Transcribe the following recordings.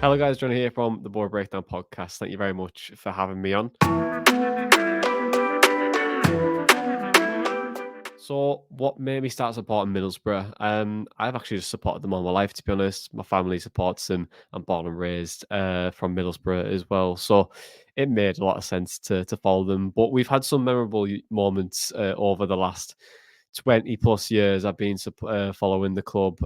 Hello, guys. John here from the Board Breakdown podcast. Thank you very much for having me on. So, what made me start supporting Middlesbrough? I've actually just supported them all my life, to be honest. My family supports them. I'm born and raised from Middlesbrough as well, so it made a lot of sense to follow them. But we've had some memorable moments over the last 20 plus years. I've been following the club.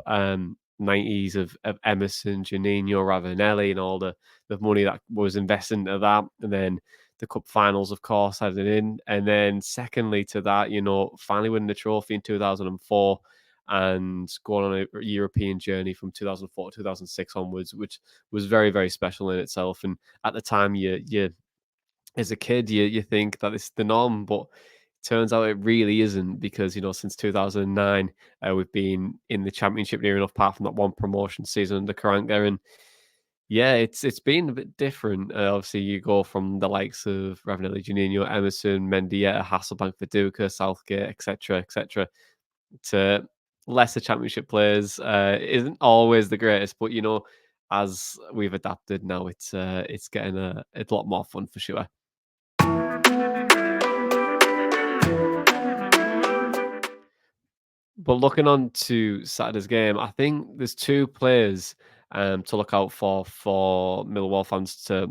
90s of Emerson, Janino, Ravanelli, and all the money that was invested into that, and then the cup finals, of course, had it in. And then secondly to that, finally winning the trophy in 2004 and going on a European journey from 2004 to 2006 onwards, which was very, very special in itself. And at the time, you as a kid, you think that it's the norm, but turns out it really isn't because, since 2009, we've been in the championship near enough, apart from that one promotion season under Karanka. And yeah, it's been a bit different. Obviously, you go from the likes of Ravanelli, Juninho, Emerson, Mendieta, Hasselbank, Viduka, Southgate, etc., to lesser championship players. Isn't always the greatest, but as we've adapted now, it's getting a lot more fun for sure. But looking on to Saturday's game, I think there's two players to look out for Millwall fans to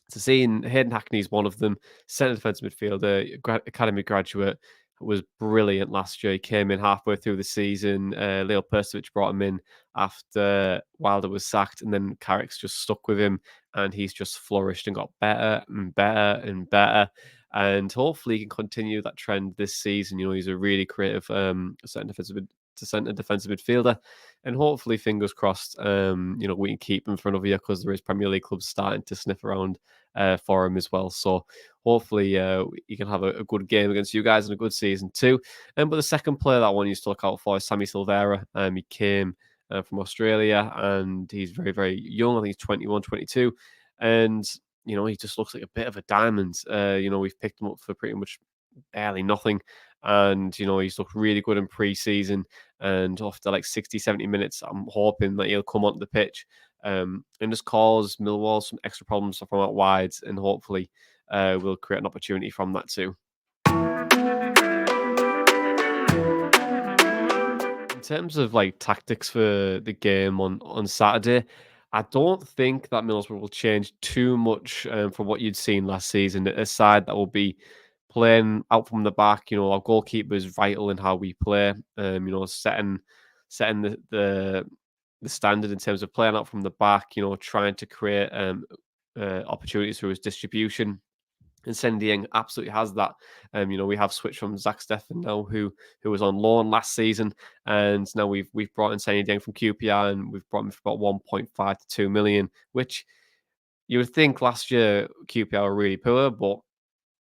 see. And Hayden Hackney's one of them, centre defensive midfielder, academy graduate, was brilliant last year. He came in halfway through the season. Leo Perstovic brought him in after Wilder was sacked, and then Carrick's just stuck with him, and he's just flourished and got better and better and better. And hopefully, he can continue that trend this season. He's a really creative centre defensive midfielder, and hopefully, fingers crossed, we can keep him for another year because there is Premier League clubs starting to sniff around for him as well. So hopefully he can have a good game against you guys and a good season too. But the second player that I want you to look out for is Sammy Silvera. He came from Australia and he's very, very young. I think he's 21, 22. And, he just looks like a bit of a diamond. We've picked him up for pretty much barely nothing. And, he's looked really good in pre-season. And after like 60, 70 minutes, I'm hoping that he'll come onto the pitch and just cause Millwall some extra problems from out wide. And hopefully we'll create an opportunity from that too. In terms of like tactics for the game on Saturday, I don't think that Middlesbrough will change too much from what you'd seen last season. A side that will be playing out from the back. Our goalkeeper is vital in how we play. Setting the standard in terms of playing out from the back. Trying to create opportunities through his distribution. And Sendieng absolutely has that. We have switched from Zach Steffen now, who was on loan last season, and now we've brought in Sendieng from QPR, and we've brought him for about 1.5 to 2 million, which you would think last year QPR were really poor, but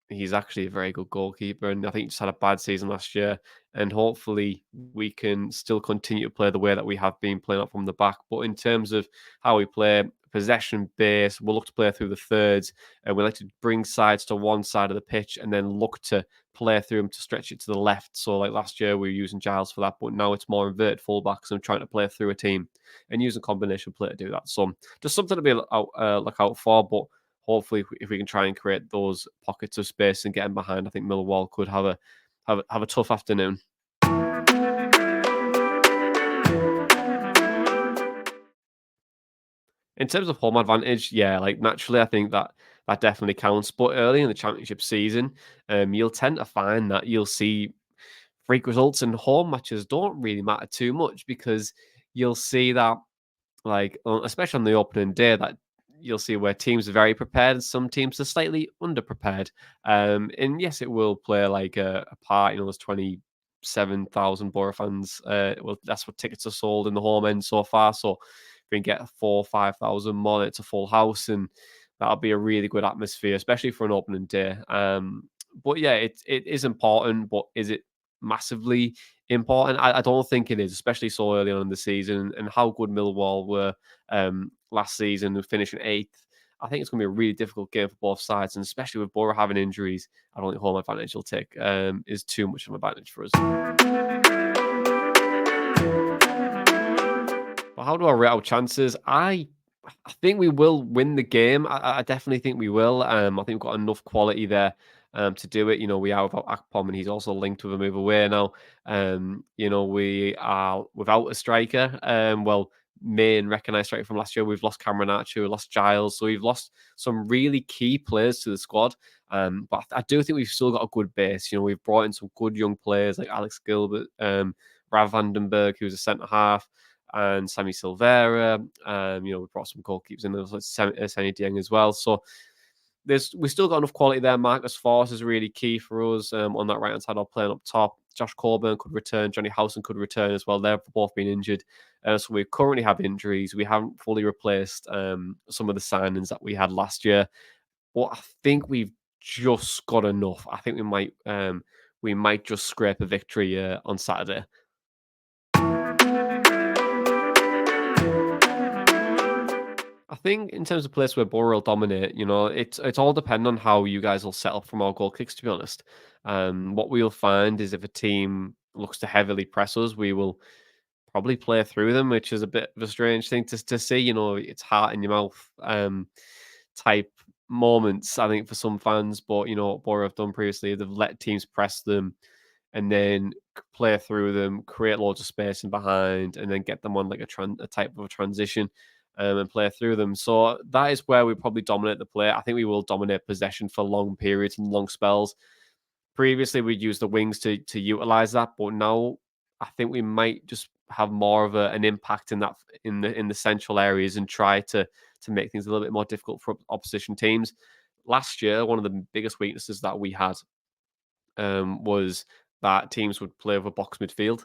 he's actually a very good goalkeeper, and I think he just had a bad season last year. And hopefully, we can still continue to play the way that we have been playing up from the back. But in terms of how we play, possession base, we'll look to play through the thirds, and we like to bring sides to one side of the pitch, and then look to play through them to stretch it to the left. So, like last year, we were using Giles for that, but now it's more inverted fullbacks and trying to play through a team and using combination play to do that. So, just something to be look out for, but hopefully, if we can try and create those pockets of space and get them behind, I think Millwall could have a tough afternoon. In terms of home advantage, yeah, like naturally, I think that definitely counts. But early in the championship season, you'll tend to find that you'll see freak results, and home matches don't really matter too much because you'll see that, like, especially on the opening day, that you'll see where teams are very prepared and some teams are slightly underprepared. And yes, it will play like a part. There's 27,000 Borough fans. Well, that's what tickets are sold in the home end so far. So if we can get 4,000 or 5,000 more, it's a full house, and that'll be a really good atmosphere, especially for an opening day. But yeah, it is important, but is it massively important? I don't think it is, especially so early on in the season, and how good Millwall were last season, finishing eighth. I think it's going to be a really difficult game for both sides, and especially with Borough having injuries, I don't think home advantage will take is too much of an advantage for us. But how do I rate our chances? I I think we will win the game. I definitely think we will. I think we've got enough quality there to do it. You know, we are without Akpom, and he's also linked with a move away now. You know, we are without a striker. Well, main recognised striker from last year. We've lost Cameron Archer, we lost Giles, so we've lost some really key players to the squad. But I do think we've still got a good base. You know, we've brought in some good young players like Alex Gilbert, Rav Vandenberg, who's a centre half, and Sammy Silvera. You know, we brought some goalkeepers in there, like Seny Dieng as well. So we've still got enough quality there. Marcus Force is really key for us on that right hand side, or playing up top. Josh Coburn could return. Johnny Howson could return as well. They've both been injured. So we currently have injuries. We haven't fully replaced some of the signings that we had last year. But I think we've just got enough. I think we might just scrape a victory on Saturday. I think in terms of place where Borough will dominate, you know, it's all dependent on how you guys will set up from our goal kicks, to be honest. What we'll find is if a team looks to heavily press us, we will probably play through them, which is a bit of a strange thing to see. You know, it's heart in your mouth type moments, I think, for some fans. But you know what Borough have done previously, they've let teams press them and then play through them, create loads of space in behind, and then get them on like a type of a transition and play through them. So that is where we probably dominate the play. I think we will dominate possession for long periods and long spells. Previously, we'd use the wings to utilize that, but now I think we might just have more of an impact in that in the central areas and try to make things a little bit more difficult for opposition teams. Last year, one of the biggest weaknesses that we had was that teams would play with a box midfield.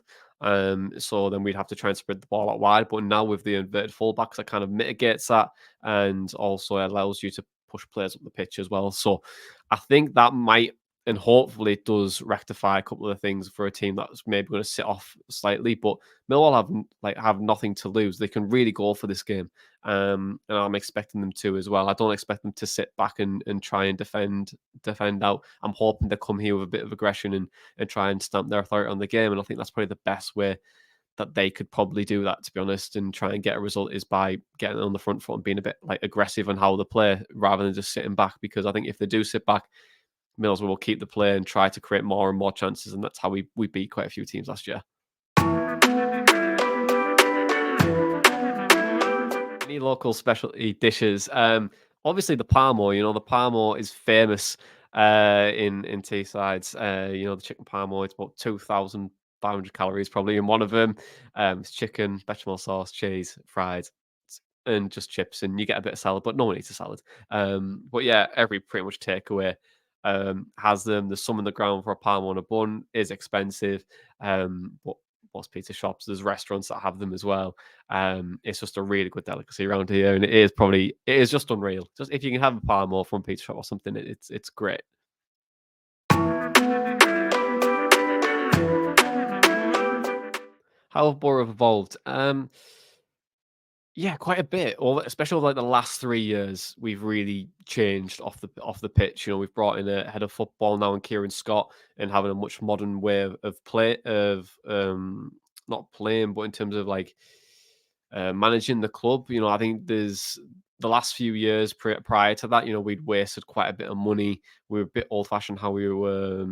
So then we'd have to try and spread the ball out wide. But now with the inverted fullbacks, that kind of mitigates that and also allows you to push players up the pitch as well. So I think that might and hopefully it does rectify a couple of things for a team that's maybe going to sit off slightly. But Millwall have nothing to lose. They can really go for this game. And I'm expecting them to as well. I don't expect them to sit back and try and defend out. I'm hoping they come here with a bit of aggression and try and stamp their authority on the game. And I think that's probably the best way that they could probably do that, to be honest, and try and get a result is by getting on the front foot and being a bit like aggressive on how they play rather than just sitting back. Because I think if they do sit back, Middlesbrough will keep the play and try to create more and more chances, and that's how we beat quite a few teams last year. Any local specialty dishes? Obviously the parmo. You know, the parmo is famous in Teessides. You know, the chicken parmo. It's about 2,500 calories probably in one of them. It's chicken, bechamel sauce, cheese, fried, and just chips, and you get a bit of salad, but no one eats a salad. But yeah, every pretty much takeaway has them. There's some in the ground for a parmo on a bun. Is expensive, but most pizza shops, there's restaurants that have them as well. It's just a really good delicacy around here, and it is just unreal. Just if you can have a parmo from pizza shop or something, it's great. How have Borough evolved? Yeah, quite a bit. Well, especially over like the last 3 years, we've really changed off the pitch. You know, we've brought in a head of football now and Kieran Scott and having a much modern way of play of not playing, but in terms of like managing the club. You know, I think there's the last few years prior to that, you know, we'd wasted quite a bit of money. We were a bit old fashioned how were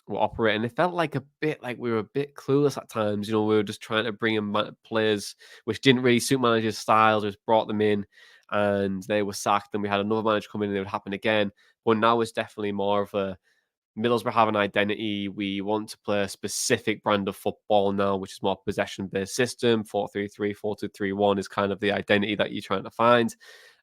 operating. It felt like a bit like we were a bit clueless at times. You know, we were just trying to bring in players which didn't really suit managers' styles. Just brought them in, and they were sacked. And we had another manager come in, and it would happen again. But now it's definitely more of a Middlesbrough have an identity. We want to play a specific brand of football now, which is more possession-based system. 4-3-3, 4-2-3-1 is kind of the identity that you're trying to find.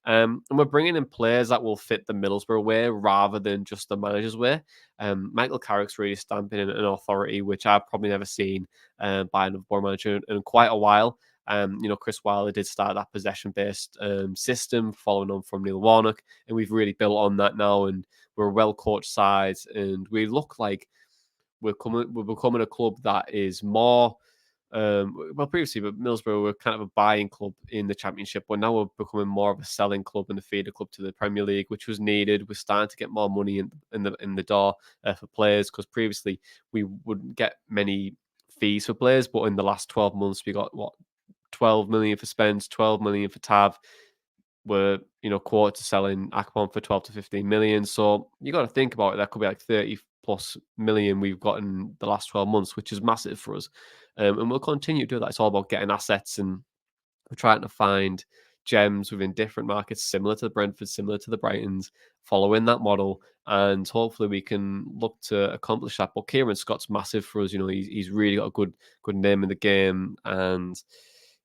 And we're bringing in players that will fit the Middlesbrough way rather than just the manager's way. Michael Carrick's really stamping in an authority, which I've probably never seen by another board manager in quite a while. You know, Chris Wilder did start that possession-based system following on from Neil Warnock, and we've really built on that now. And we're a well-coached side, and we look like we're becoming a club that is more. Well, previously, but Middlesbrough were kind of a buying club in the Championship, but now we're becoming more of a selling club and a feeder club to the Premier League, which was needed. We're starting to get more money in the door for players because previously we wouldn't get many fees for players, but in the last 12 months we got what 12 million for Spence, 12 million for Tav. were, quoted to selling Akpom for 12 to 15 million. So you got to think about it. That could be like 30 plus million we've got in the last 12 months, which is massive for us. And we'll continue to do that. It's all about getting assets, and we're trying to find gems within different markets, similar to the Brentford, similar to the Brightons, following that model. And hopefully we can look to accomplish that. But Kieran Scott's massive for us. He's really got a good name in the game, and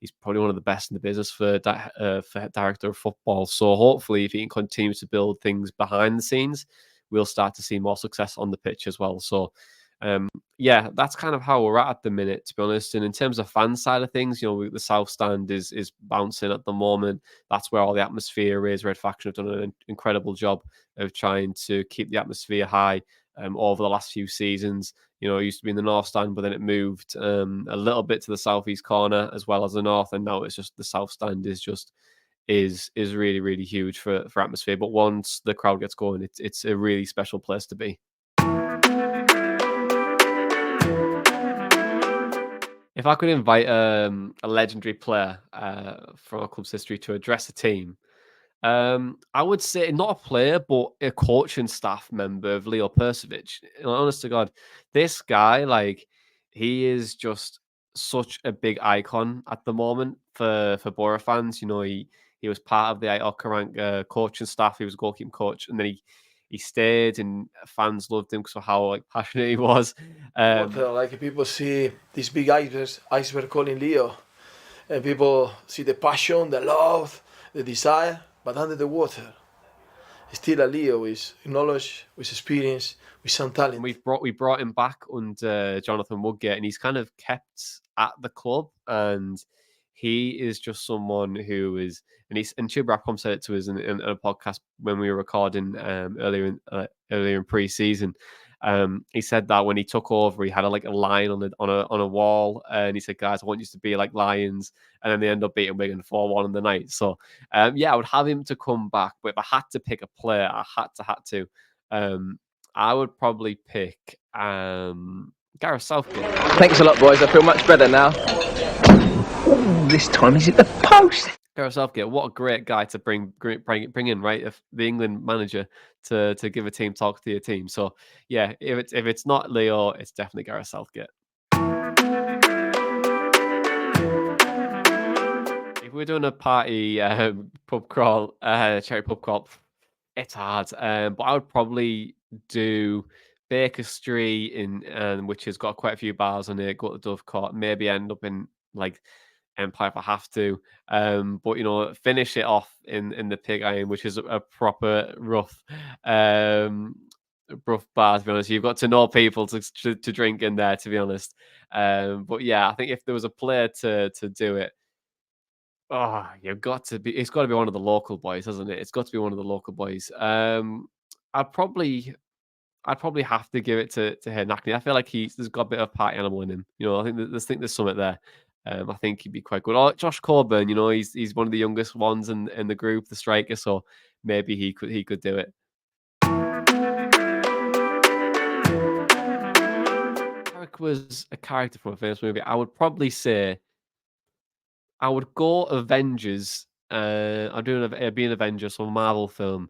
he's probably one of the best in the business for director of football. So hopefully, if he can continue to build things behind the scenes, we'll start to see more success on the pitch as well. So yeah, that's kind of how we're at the minute, to be honest. And in terms of fan side of things, the South Stand is bouncing at the moment. That's where all the atmosphere is. Red Faction have done an incredible job of trying to keep the atmosphere high over the last few seasons. It used to be in the North Stand, but then it moved a little bit to the southeast corner as well as the North, and now it's just the South Stand is really, really huge for atmosphere. But once the crowd gets going, it's a really special place to be. If I could invite a legendary player from our club's history to address a team, I would say not a player, but a coaching staff member of Leo Percevic. Honest to God, this guy, like, he is just such a big icon at the moment for Borough fans. He was part of the Aitor coaching staff. He was a goalkeeping coach, and then he stayed, and fans loved him because of how passionate he was. Like people see this big iceberg calling Leo, and people see the passion, the love, the desire, but under the water, still a Leo with knowledge, with experience, with some talent. We brought him back under Jonathan Woodgate, and he's kind of kept at the club, and he is just someone who is, and Chuba Rapcom said it to us in a podcast when we were recording earlier in pre-season. He said that when he took over, he had a lion on a wall, and he said, "Guys, I want you to be like lions." And then they end up beating Wigan 4-1 in the night. So, yeah, I would have him to come back. But if I had to pick a player, I had to. I would probably pick Gareth Southgate. Thanks a lot, boys. I feel much better now. Ooh, this time he's at the post. Gareth Southgate, what a great guy to bring in, right? If the England manager to give a team talk to your team. So yeah, if it's not Leo, it's definitely Gareth Southgate. If we're doing a party pub crawl, cherry pub crawl, it's hard. But I would probably do Baker Street which has got quite a few bars on it. Go to Dovecourt, maybe end up in like Empire if I have to. But finish it off in the Pig Iron, which is a proper rough bar, to be honest. You've got to know people to drink in there, to be honest. But yeah, I think if there was a player to do it, it's got to be one of the local boys, hasn't it? It's got to be one of the local boys. I'd probably have to give it to Hayden Hackney. I feel like there's got a bit of party animal in him. I think there's something there. I think he'd be quite good. Oh, Josh Coburn, he's one of the youngest ones in the group, the striker. So maybe he could do it. Eric was a character from a famous movie. I would probably say I would go Avengers. I'm doing be an Avenger, so a Marvel film,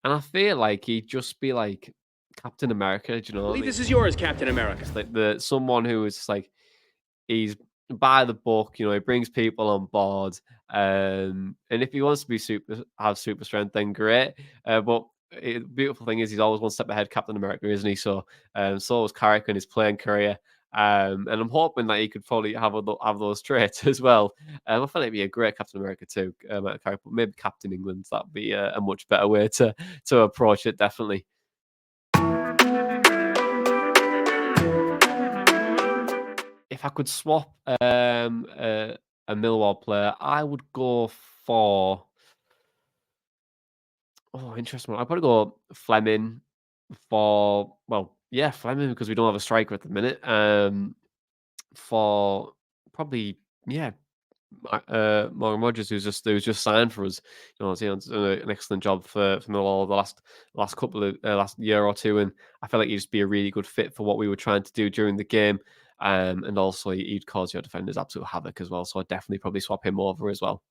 and I feel like he'd just be like Captain America. Do you know? I believe this is yours, Captain America. It's like someone who is just like, he's by the book. He brings people on board, and if he wants to have super strength, then great. But the beautiful thing is he's always one step ahead, Captain America, isn't he? So was Carrick in his playing career. And I'm hoping that he could probably have those traits as well. I feel like it'd be a great Captain America too, but maybe Captain England. That'd be a much better way to approach it, definitely. If I could swap a Millwall player, I would go for. Oh, interesting one. I'd probably go Fleming Fleming, because we don't have a striker at the minute. For probably, yeah, Morgan Rogers, who's just signed for us. He's done an excellent job for Millwall the last couple of last year or two, and I feel like he'd just be a really good fit for what we were trying to do during the game. And also he'd cause your defenders absolute havoc as well. So I'd definitely probably swap him over as well.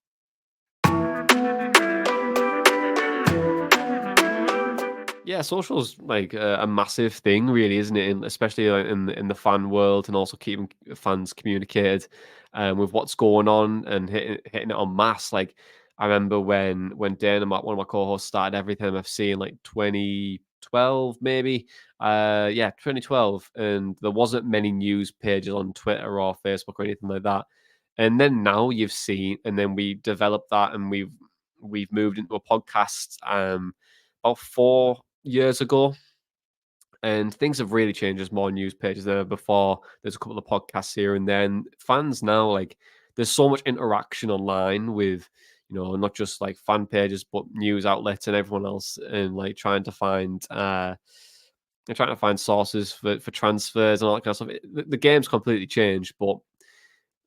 Yeah, social's like a massive thing, really, isn't it? Especially like in the fan world, and also keeping fans communicated with what's going on and hitting it en masse. Like I remember when Dana, one of my co-hosts, started everything FC in like 2012, maybe. Yeah, 2012, and there wasn't many news pages on Twitter or Facebook or anything like that. And then now you've seen, and then we developed that, and we've moved into a podcast. About 4 years ago, and things have really changed. There's more news pages than ever before. There's a couple of podcasts here and then. Fans now, like, there's so much interaction online with, not just like fan pages, but news outlets and everyone else, and like they're trying to find sources for transfers and all that kind of stuff. The game's completely changed, but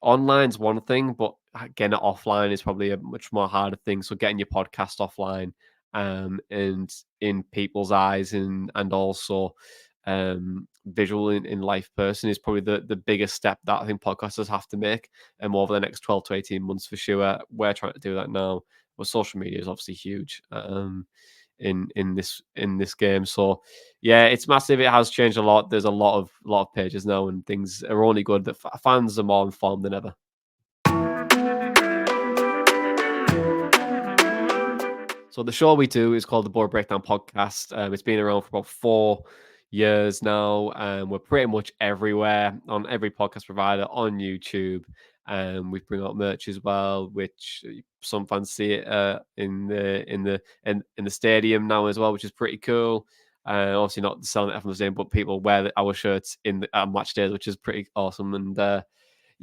online's one thing, but getting it offline is probably a much more harder thing. So getting your podcast offline, and in people's eyes, and also visual in life person, is probably the biggest step that I think podcasters have to make, over the next 12 to 18 months for sure. We're trying to do that now, but social media is obviously huge. In this game. So yeah, it's massive. It has changed a lot. There's a lot of pages now, and things are only good. The fans are more informed than ever. So the show we do is called the Board Breakdown Podcast. It's been around for about 4 years now, and we're pretty much everywhere on every podcast provider, on YouTube. We bring out merch as well, which some fans see it in the stadium now as well, which is pretty cool. Obviously not selling it from the stadium, but people wear our shirts at match days, which is pretty awesome. And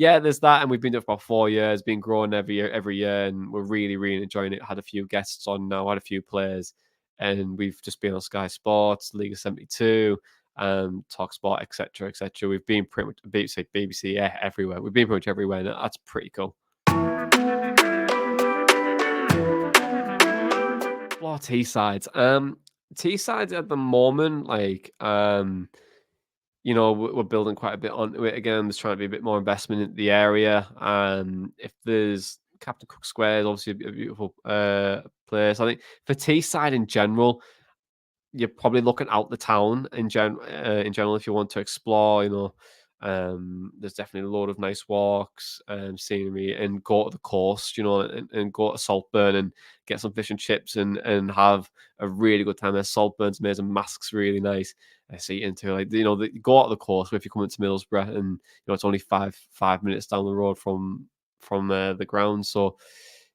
yeah, there's that, and we've been doing it for about 4 years, been growing every year, and we're really, really enjoying it. Had a few guests on now, had a few players, and we've just been on Sky Sports, League of 72, Talk Sport, etc., etc. We've been pretty much BBC, yeah, everywhere. We've been pretty much everywhere, and that's pretty cool. Floor T-sides. T-sides at the moment, like, we're building quite a bit onto it again. There's trying to be a bit more investment in the area. If there's Captain Cook Square is obviously a beautiful place. I think for Teesside in general, you're probably looking out the town in general if you want to explore. There's definitely a load of nice walks, scenery, and go to the coast. And go to Saltburn and get some fish and chips, and have a really good time there. Saltburn's amazing, Mask's really nice. I see into go out of the coast. If you come into Middlesbrough, and it's only five minutes down the road from the ground. So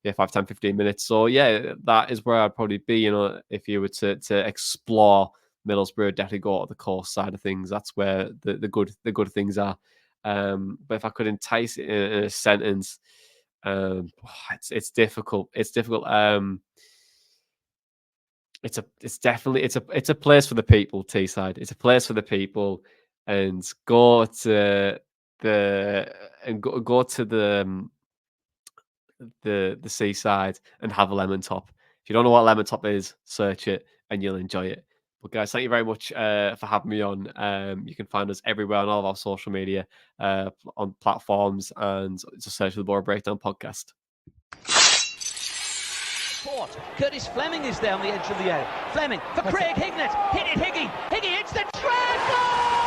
yeah, 5, 10, 15 minutes. So yeah, that is where I'd probably be, if you were to explore Middlesbrough, definitely go to the coast side of things. That's where the good things are. But if I could entice it in a sentence, it's difficult. It's difficult. It's definitely it's a place for the people. Teesside. It's a place for the people, and go to the seaside and have a lemon top. If you don't know what a lemon top is, search it and you'll enjoy it. But guys, thank you very much for having me on. You can find us everywhere on all of our social media on platforms, and just search for the Board Breakdown Podcast. Curtis Fleming is there on the edge of the area. Fleming for Craig Hignett. Hit it, Higgy. Higgy hits the track.